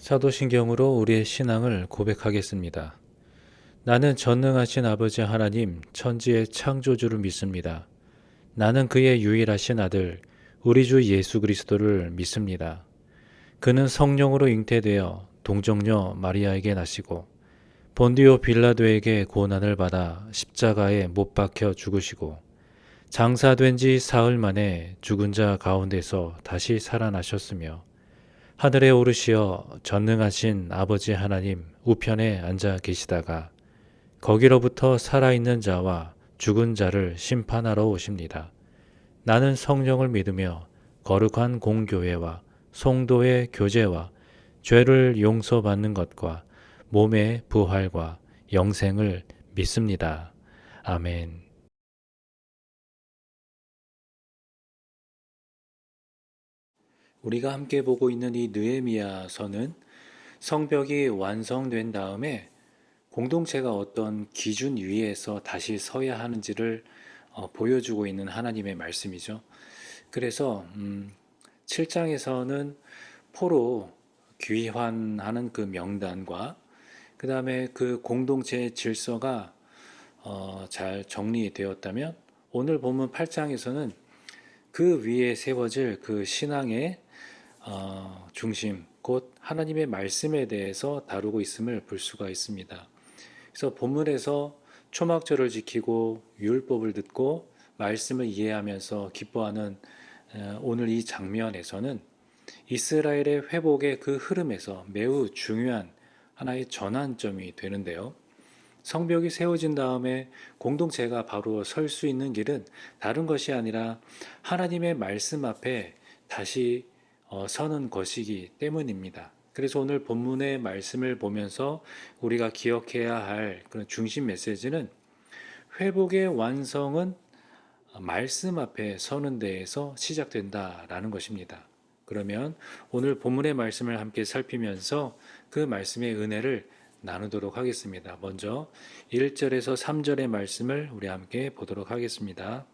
사도신경으로 우리의 신앙을 고백하겠습니다. 나는 전능하신 아버지 하나님 천지의 창조주를 믿습니다. 나는 그의 유일하신 아들 우리 주 예수 그리스도를 믿습니다. 그는 성령으로 잉태되어 동정녀 마리아에게 나시고 본디오 빌라도에게 고난을 받아 십자가에 못 박혀 죽으시고 장사된 지 사흘 만에 죽은 자 가운데서 다시 살아나셨으며 하늘에 오르시어 전능하신 아버지 하나님 우편에 앉아 계시다가 거기로부터 살아있는 자와 죽은 자를 심판하러 오십니다. 나는 성령을 믿으며 거룩한 공교회와 성도의 교제와 죄를 용서받는 것과 몸의 부활과 영생을 믿습니다. 아멘. 우리가 함께 보고 있는 이 느헤미야서는 성벽이 완성된 다음에 공동체가 어떤 기준 위에서 다시 서야 하는지를 보여주고 있는 하나님의 말씀이죠. 그래서 7장에서는 포로 귀환하는 그 명단과 그 다음에 그 공동체의 질서가 잘 정리되었다면 오늘 본문 8장에서는 그 위에 세워질 그 신앙의 중심, 곧 하나님의 말씀에 대해서 다루고 있음을 볼 수가 있습니다. 그래서 본문에서 초막절을 지키고 율법을 듣고 말씀을 이해하면서 기뻐하는 오늘 이 장면에서는 이스라엘의 회복의 그 흐름에서 매우 중요한 하나의 전환점이 되는데요. 성벽이 세워진 다음에 공동체가 바로 설 수 있는 길은 다른 것이 아니라 하나님의 말씀 앞에 다시 서는 것이기 때문입니다. 그래서 오늘 본문의 말씀을 보면서 우리가 기억해야 할 그런 중심 메시지는 회복의 완성은 말씀 앞에 서는 데에서 시작된다라는 것입니다. 그러면 오늘 본문의 말씀을 함께 살피면서 그 말씀의 은혜를 나누도록 하겠습니다. 먼저 1절에서 3절의 말씀을 우리 함께 보도록 하겠습니다.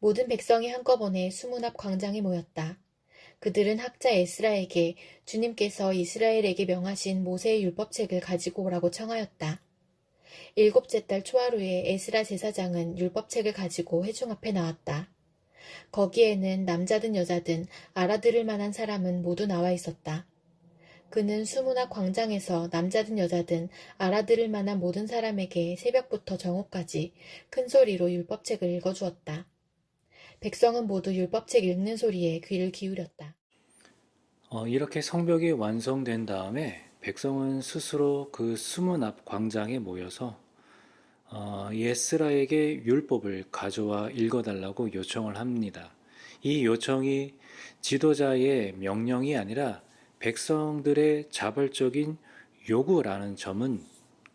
모든 백성이 한꺼번에 수문 앞 광장에 모였다. 그들은 학자 에스라에게 주님께서 이스라엘에게 명하신 모세의 율법책을 가지고 오라고 청하였다. 일곱째 달 초하루에 에스라 제사장은 율법책을 가지고 회중 앞에 나왔다. 거기에는 남자든 여자든 알아들을 만한 사람은 모두 나와 있었다. 그는 수문 앞 광장에서 남자든 여자든 알아들을 만한 모든 사람에게 새벽부터 정오까지 큰 소리로 율법책을 읽어주었다. 백성은 모두 율법책 읽는 소리에 귀를 기울였다. 이렇게 성벽이 완성된 다음에 백성은 스스로 그 수문 앞 광장에 모여서 예스라에게 율법을 가져와 읽어달라고 요청을 합니다. 이 요청이 지도자의 명령이 아니라 백성들의 자발적인 요구라는 점은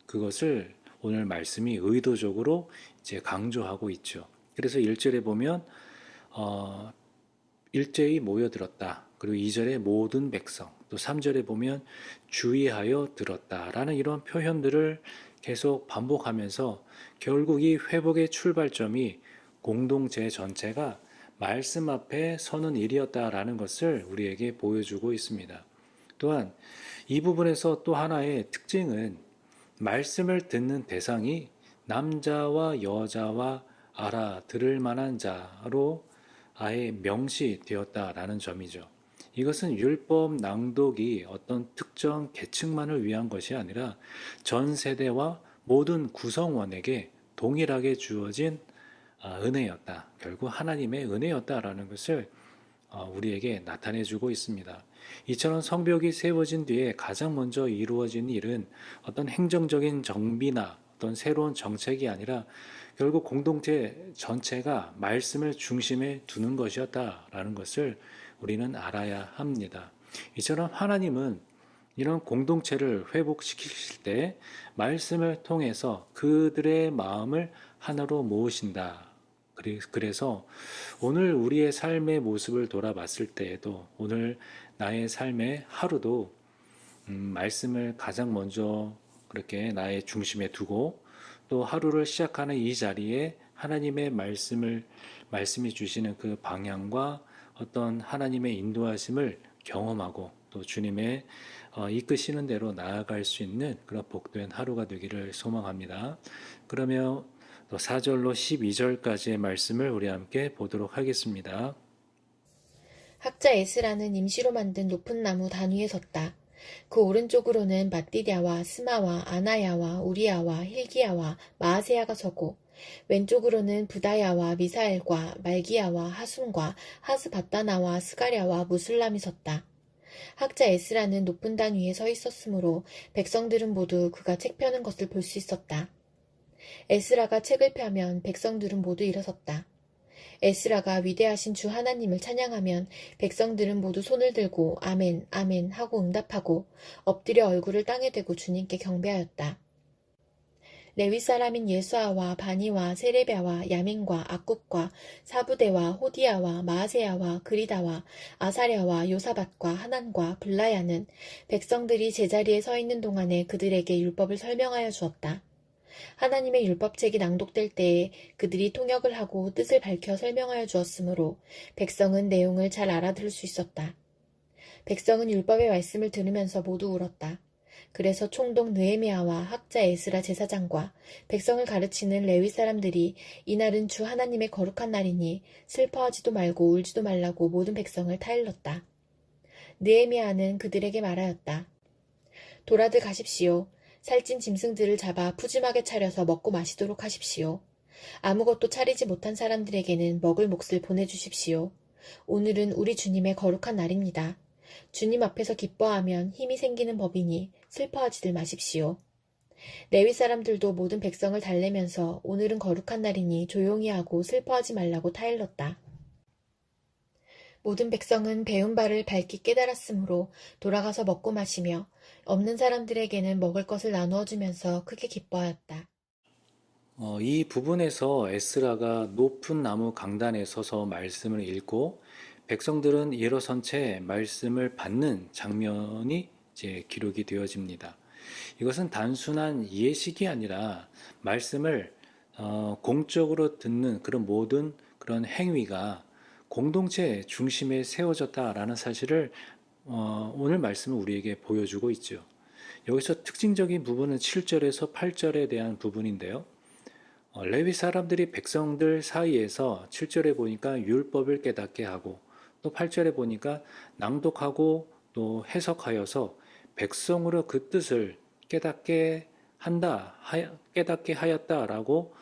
그것을 오늘 말씀이 의도적으로 이제 강조하고 있죠. 그래서 1절에 보면 일제히 모여들었다. 그리고 2절에 모든 백성, 또 3절에 보면 주의하여 들었다라는 이런 표현들을 계속 반복하면서 결국 이 회복의 출발점이 공동체 전체가 말씀 앞에 서는 일이었다라는 것을 우리에게 보여주고 있습니다. 또한 이 부분에서 또 하나의 특징은 말씀을 듣는 대상이 남자와 여자와 알아들을 만한 자로 아예 명시되었다라는 점이죠. 이것은 율법 낭독이 어떤 특정 계층만을 위한 것이 아니라 전 세대와 모든 구성원에게 동일하게 주어진 은혜였다. 결국 하나님의 은혜였다라는 것을 우리에게 나타내주고 있습니다. 이처럼 성벽이 세워진 뒤에 가장 먼저 이루어진 일은 어떤 행정적인 정비나 어떤 새로운 정책이 아니라 결국 공동체 전체가 말씀을 중심에 두는 것이었다라는 것을 우리는 알아야 합니다. 이처럼 하나님은 이런 공동체를 회복시키실 때 말씀을 통해서 그들의 마음을 하나로 모으신다. 그래서 오늘 우리의 삶의 모습을 돌아봤을 때에도 오늘 나의 삶의 하루도 말씀을 가장 먼저 그렇게 나의 중심에 두고 또 하루를 시작하는 이 자리에 하나님의 말씀이 주시는 그 방향과 어떤 하나님의 인도하심을 경험하고 또 주님의 이끄시는 대로 나아갈 수 있는 그런 복된 하루가 되기를 소망합니다. 그러면 또 4절로 12절까지의 말씀을 우리 함께 보도록 하겠습니다. 학자 에스라는 임시로 만든 높은 나무 단 위에 섰다. 그 오른쪽으로는 마띠랴와 스마와 아나야와 우리야와 힐기야와 마아세야가 서고 왼쪽으로는 부다야와 미사엘과 말기야와 하숨과 하스바다나와 스가랴와 무술람이 섰다. 학자 에스라는 높은 단 위에 서 있었으므로 백성들은 모두 그가 책 펴는 것을 볼 수 있었다. 에스라가 책을 펴면 백성들은 모두 일어섰다. 에스라가 위대하신 주 하나님을 찬양하면 백성들은 모두 손을 들고 아멘, 아멘 하고 응답하고 엎드려 얼굴을 땅에 대고 주님께 경배하였다. 레위 사람인 예수아와 바니와 세레비아와 야민과 악굽과 사부대와 호디야와 마아세야와 그리다와 아사랴와 요사밧과 하난과 블라야는 백성들이 제자리에 서 있는 동안에 그들에게 율법을 설명하여 주었다. 하나님의 율법책이 낭독될 때에 그들이 통역을 하고 뜻을 밝혀 설명하여 주었으므로 백성은 내용을 잘 알아들을 수 있었다. 백성은 율법의 말씀을 들으면서 모두 울었다. 그래서 총독 느헤미야와 학자 에스라 제사장과 백성을 가르치는 레위 사람들이 이날은 주 하나님의 거룩한 날이니 슬퍼하지도 말고 울지도 말라고 모든 백성을 타일렀다. 느헤미야는 그들에게 말하였다. 돌아들 가십시오. 살찐 짐승들을 잡아 푸짐하게 차려서 먹고 마시도록 하십시오. 아무것도 차리지 못한 사람들에게는 먹을 몫을 보내주십시오. 오늘은 우리 주님의 거룩한 날입니다. 주님 앞에서 기뻐하면 힘이 생기는 법이니 슬퍼하지들 마십시오. 레위 사람들도 모든 백성을 달래면서 오늘은 거룩한 날이니 조용히 하고 슬퍼하지 말라고 타일렀다. 모든 백성은 배운 바를 밝히 깨달았으므로 돌아가서 먹고 마시며 없는 사람들에게는 먹을 것을 나누어 주면서 크게 기뻐하였다. 이 부분에서 에스라가 높은 나무 강단에 서서 말씀을 읽고 백성들은 일어선 채 말씀을 받는 장면이 이제 기록이 되어집니다. 이것은 단순한 예식이 아니라 말씀을 공적으로 듣는 그런 모든 그런 행위가 공동체 중심에 세워졌다라는 사실을 오늘 말씀은 우리에게 보여주고 있죠. 여기서 특징적인 부분은 7절에서 8절에 대한 부분인데요. 레위 사람들이 백성들 사이에서 7절에 보니까 율법을 깨닫게 하고 또 8절에 보니까 낭독하고 또 해석하여서 백성으로 그 뜻을 깨닫게 하였다라고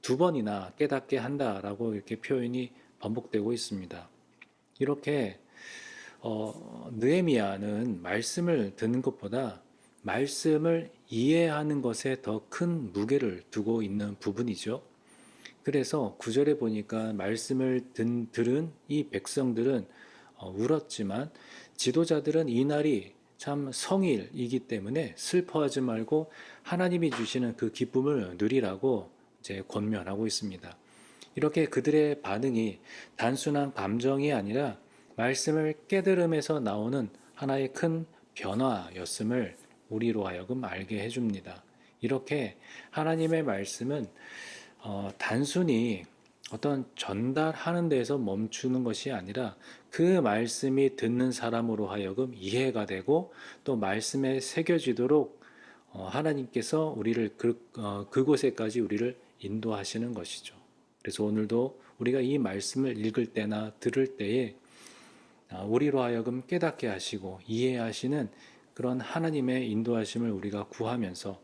두 번이나 깨닫게 한다라고 이렇게 표현이 반복되고 있습니다. 이렇게 느헤미야는 말씀을 듣는 것보다 말씀을 이해하는 것에 더 큰 무게를 두고 있는 부분이죠. 그래서 9절에 보니까 말씀을 들은 이 백성들은 울었지만 지도자들은 이날이 참 성일이기 때문에 슬퍼하지 말고 하나님이 주시는 그 기쁨을 누리라고 이제 권면하고 있습니다. 이렇게 그들의 반응이 단순한 감정이 아니라 말씀을 깨달음에서 나오는 하나의 큰 변화였음을 우리로 하여금 알게 해줍니다. 이렇게 하나님의 말씀은 단순히 어떤 전달하는 데에서 멈추는 것이 아니라 그 말씀이 듣는 사람으로 하여금 이해가 되고 또 말씀에 새겨지도록 하나님께서 우리를 그곳에까지 우리를 인도하시는 것이죠. 그래서 오늘도 우리가 이 말씀을 읽을 때나 들을 때에 우리로 하여금 깨닫게 하시고 이해하시는 그런 하나님의 인도하심을 우리가 구하면서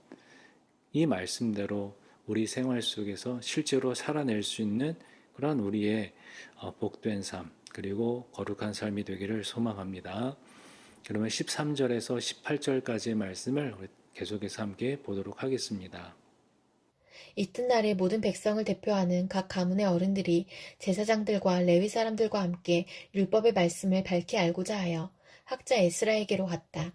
이 말씀대로 우리 생활 속에서 실제로 살아낼 수 있는 그런 우리의 복된 삶 그리고 거룩한 삶이 되기를 소망합니다. 그러면 13절에서 18절까지의 말씀을 계속해서 함께 보도록 하겠습니다. 이튿날에 모든 백성을 대표하는 각 가문의 어른들이 제사장들과 레위 사람들과 함께 율법의 말씀을 밝히 알고자 하여 학자 에스라에게로 갔다.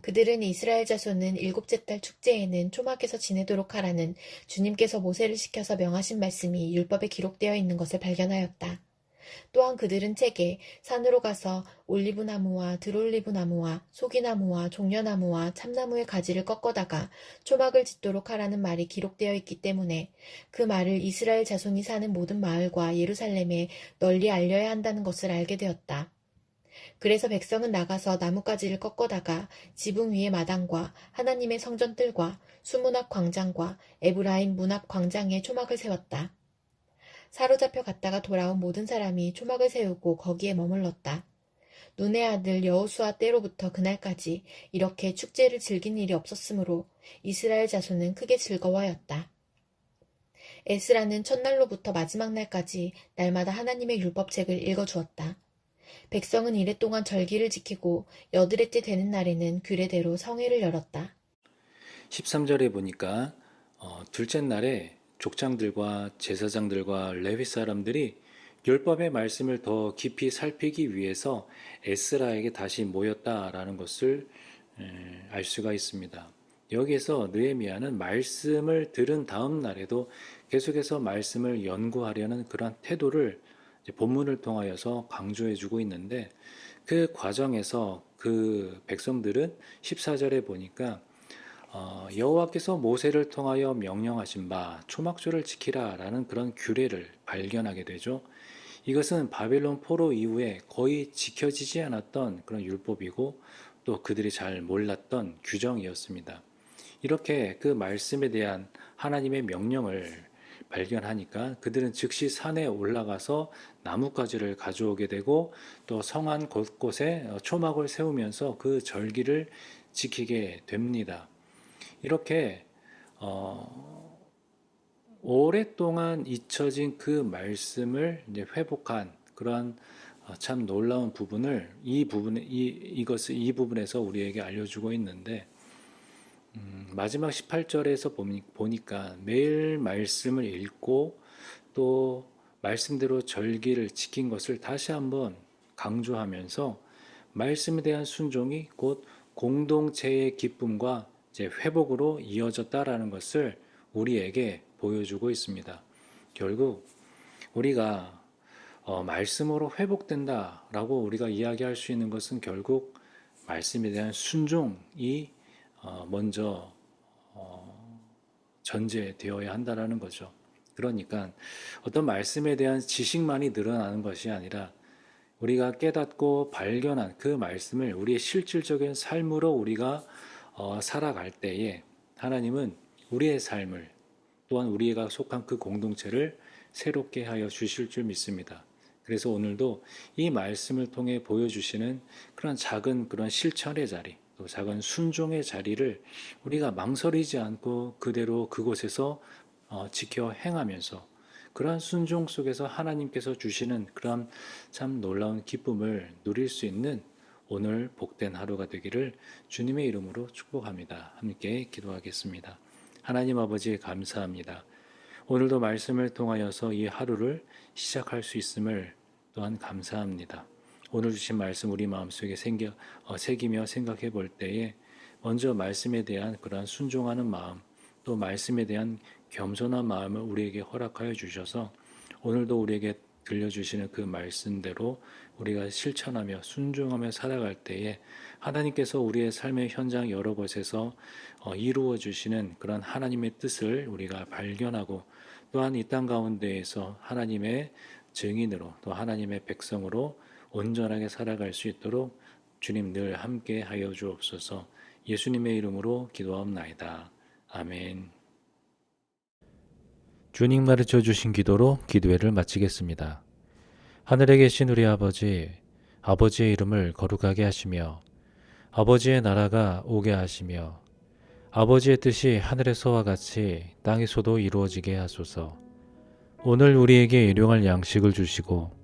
그들은 이스라엘 자손은 일곱째 달 축제에는 초막에서 지내도록 하라는 주님께서 모세를 시켜서 명하신 말씀이 율법에 기록되어 있는 것을 발견하였다. 또한 그들은 책에 산으로 가서 올리브나무와 들올리브나무와 소기나무와 종려나무와 참나무의 가지를 꺾어다가 초막을 짓도록 하라는 말이 기록되어 있기 때문에 그 말을 이스라엘 자손이 사는 모든 마을과 예루살렘에 널리 알려야 한다는 것을 알게 되었다. 그래서 백성은 나가서 나뭇가지를 꺾어다가 지붕 위의 마당과 하나님의 성전뜰과 수문 앞 광장과 에브라임 문 앞 광장에 초막을 세웠다. 사로잡혀 갔다가 돌아온 모든 사람이 초막을 세우고 거기에 머물렀다. 눈의 아들 여호수아 때로부터 그날까지 이렇게 축제를 즐긴 일이 없었으므로 이스라엘 자손은 크게 즐거워하였다. 에스라는 첫날로부터 마지막 날까지 날마다 하나님의 율법책을 읽어주었다. 백성은 이래 동안 절기를 지키고 여드렛째 되는 날에는 규례대로 성회를 열었다. 13절에 보니까 둘째 날에 족장들과 제사장들과 레위 사람들이 율법의 말씀을 더 깊이 살피기 위해서 에스라에게 다시 모였다라는 것을 알 수가 있습니다. 여기에서 느헤미야는 말씀을 들은 다음 날에도 계속해서 말씀을 연구하려는 그런 태도를 본문을 통하여서 강조해주고 있는데, 그 과정에서 그 백성들은 14절에 보니까 여호와께서 모세를 통하여 명령하신 바 초막절을 지키라라는 그런 규례를 발견하게 되죠. 이것은 바벨론 포로 이후에 거의 지켜지지 않았던 그런 율법이고 또 그들이 잘 몰랐던 규정이었습니다. 이렇게 그 말씀에 대한 하나님의 명령을 발견하니까 그들은 즉시 산에 올라가서 나뭇가지를 가져오게 되고 또 성안 곳곳에 초막을 세우면서 그 절기를 지키게 됩니다. 이렇게 오랫동안 잊혀진 그 말씀을 이제 회복한 그러한 참 놀라운 부분을 이 부분에서 우리에게 알려주고 있는데, 마지막 18절에서 보니까 매일 말씀을 읽고 또 말씀대로 절기를 지킨 것을 다시 한번 강조하면서 말씀에 대한 순종이 곧 공동체의 기쁨과 이제 회복으로 이어졌다라는 것을 우리에게 보여주고 있습니다. 결국 우리가 말씀으로 회복된다라고 우리가 이야기할 수 있는 것은 결국 말씀에 대한 순종이 먼저 전제되어야 한다라는 거죠. 그러니까 어떤 말씀에 대한 지식만이 늘어나는 것이 아니라 우리가 깨닫고 발견한 그 말씀을 우리의 실질적인 삶으로 우리가 살아갈 때에 하나님은 우리의 삶을 또한 우리가 속한 그 공동체를 새롭게 하여 주실 줄 믿습니다. 그래서 오늘도 이 말씀을 통해 보여주시는 그런 작은 그런 실천의 자리, 또 작은 순종의 자리를 우리가 망설이지 않고 그대로 그곳에서 지켜 행하면서 그러한 순종 속에서 하나님께서 주시는 그런 참 놀라운 기쁨을 누릴 수 있는 오늘 복된 하루가 되기를 주님의 이름으로 축복합니다. 함께 기도하겠습니다. 하나님 아버지 감사합니다. 오늘도 말씀을 통하여서 이 하루를 시작할 수 있음을 또한 감사합니다. 오늘 주신 말씀 우리 마음속에 새기며 생각해 볼 때에 먼저 말씀에 대한 그러한 순종하는 마음, 또 말씀에 대한 겸손한 마음을 우리에게 허락하여 주셔서 오늘도 우리에게 들려주시는 그 말씀대로 우리가 실천하며 순종하며 살아갈 때에 하나님께서 우리의 삶의 현장 여러 곳에서 이루어 주시는 그런 하나님의 뜻을 우리가 발견하고 또한 이 땅 가운데에서 하나님의 증인으로 또 하나님의 백성으로 온전하게 살아갈 수 있도록 주님 늘 함께 하여 주옵소서. 예수님의 이름으로 기도하옵나이다. 아멘. 주님 가르쳐 주신 기도로 기도회를 마치겠습니다. 하늘에 계신 우리 아버지, 아버지의 이름을 거룩하게 하시며 아버지의 나라가 오게 하시며 아버지의 뜻이 하늘에서와 같이 땅에서도 이루어지게 하소서. 오늘 우리에게 일용할 양식을 주시고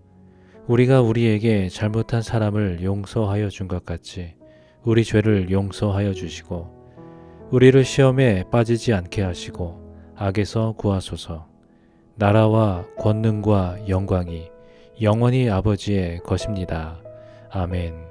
우리가 우리에게 잘못한 사람을 용서하여 준 것 같이 우리 죄를 용서하여 주시고 우리를 시험에 빠지지 않게 하시고 악에서 구하소서. 나라와 권능과 영광이 영원히 아버지의 것입니다. 아멘.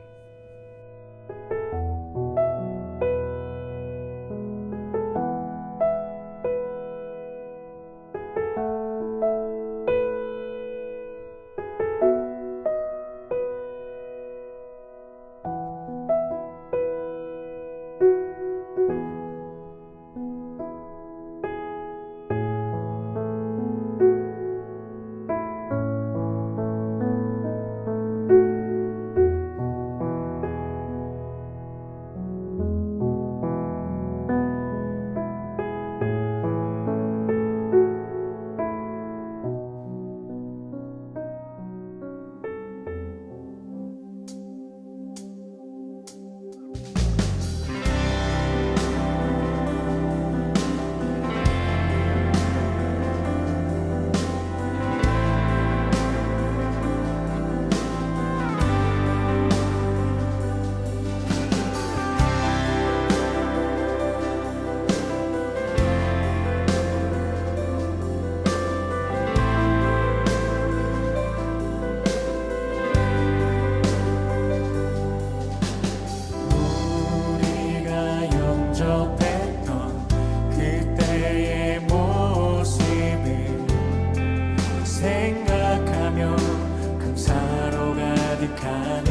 가득하네.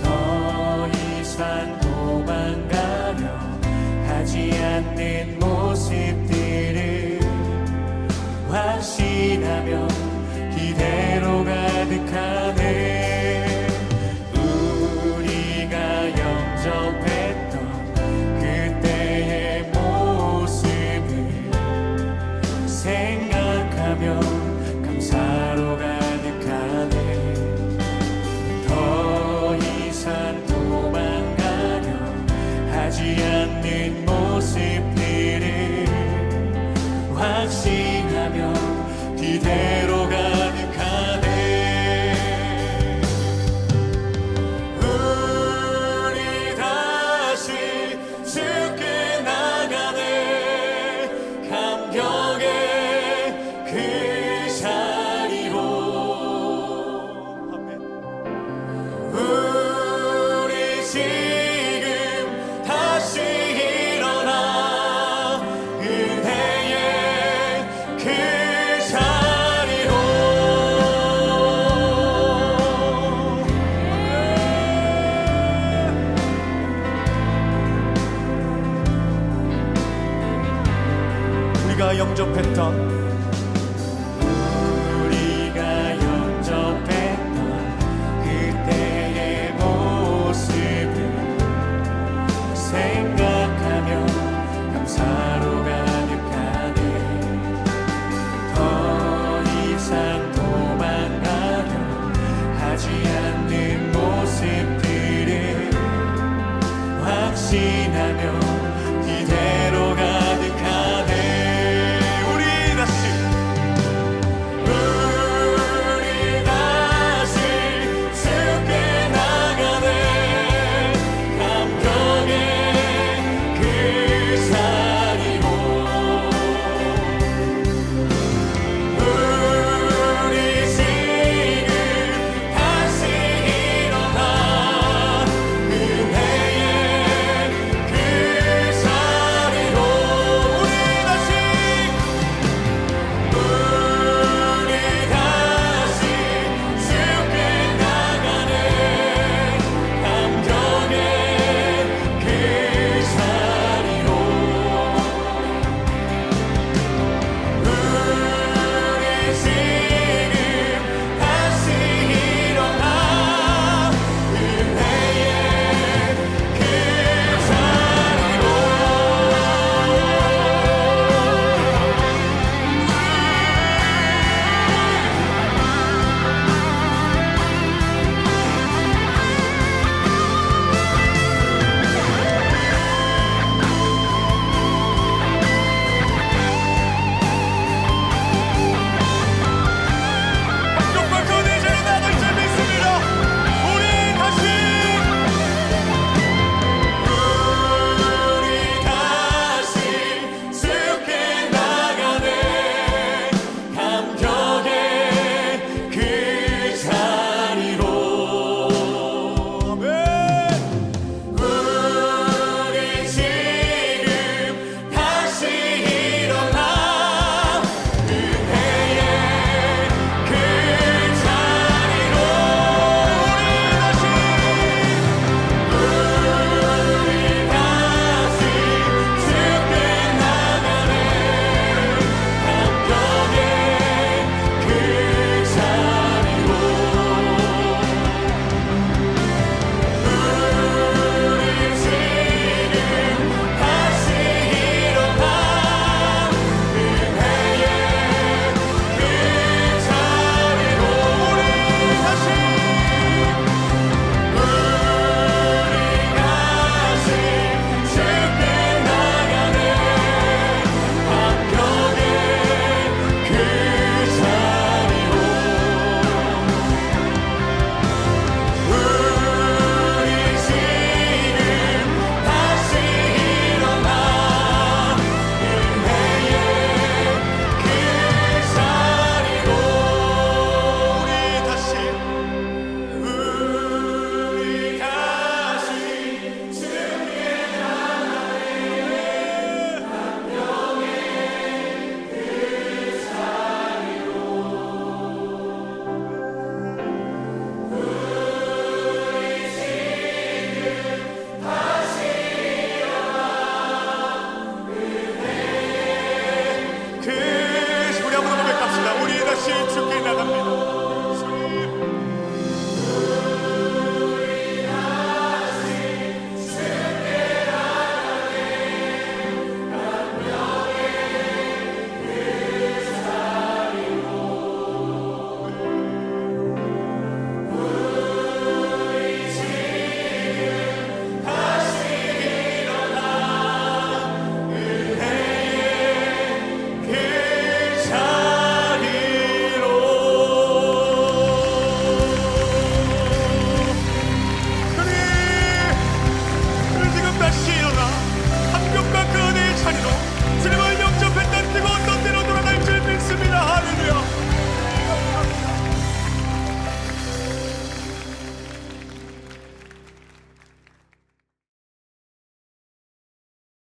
더 이상 도망가려 하지 않는 모습들을 확신하며 기대로 가득하네. 우리가 영접했던 그때의 모습을 생각하며 감사로 가득하네. 더 이상 도망가려 하지 않는 모습들을 확신하며 기대로 가득하네. 우리 다시 주께 나가네. 감격의 그 자리로. 아멘. 우리 지금 다시 일어나 은혜의 그 자리로. 우리가 영접했던 그때의 모습을 생각하며 감사로 가득하네. 더 이상 도망가려 하지 않는 모습들을 확신하며